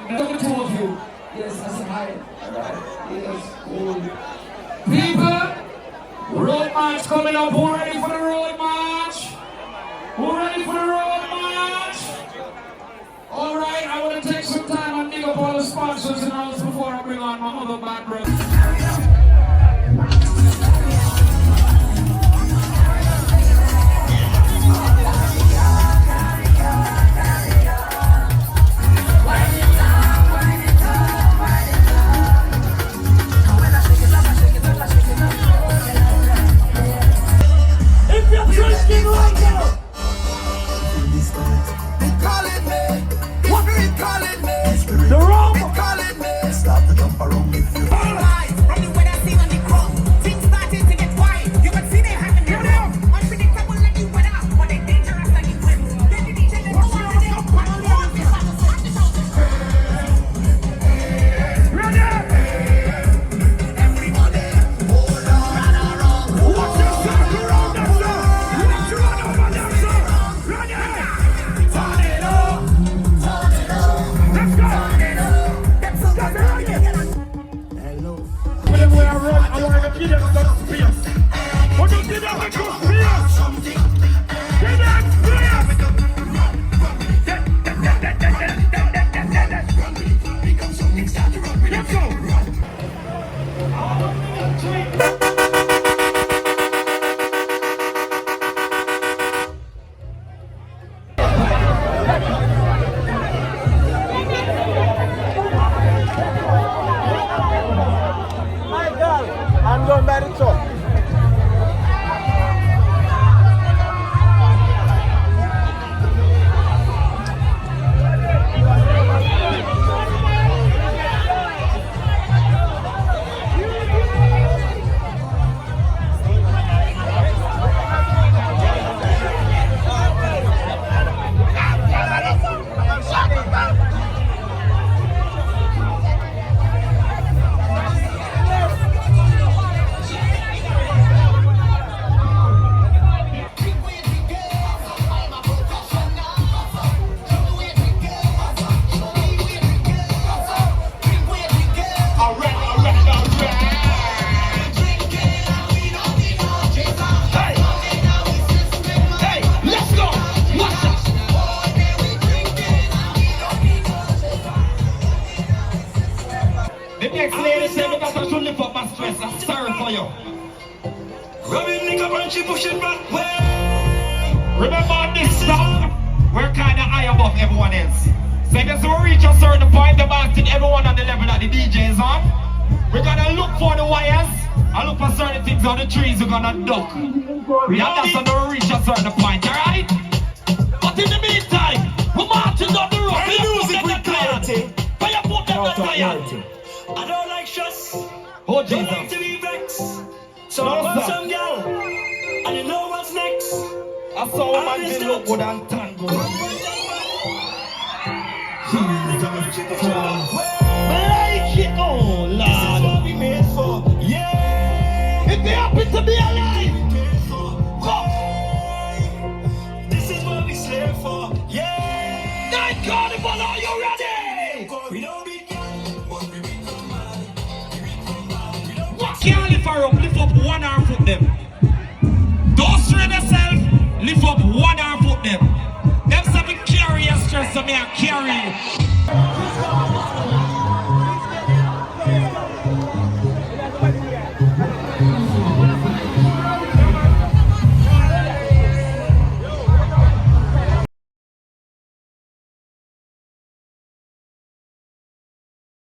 The two of you. Yes, I said hi. Alright. Yes, cool. People, road march coming up. Who ready for the road march? Who ready for the road march? Alright, I want to take some time and dig up all the sponsors and all before I bring on my other band brothers. I'm going by the top. Remember this stuff, we're kind of high above everyone else. So as we reach a certain point, the basket, everyone on the level that the DJ is on, we're gonna look for the wires and look for certain things on the trees we're gonna duck. And that's when we reach a certain point, alright? But in the meantime, we're marching down the road. Hey, music with clarity. Fire put them on fire. I don't like stress. Oh, Don't like Jesus. to be vexed. So I want some girl, and you know what's next. I saw a man did look good and tango. Like it, oh Lord. This is what we made for. Yeah. If they happen to be alive, This is what we slave for. Yeah. Night Carnival, are you ready? We don't be What can't lift her up? Lift up one arm, foot them. Don't strain yourself. Lift up one arm, foot them. Them say me carry your stress, so me I carry you.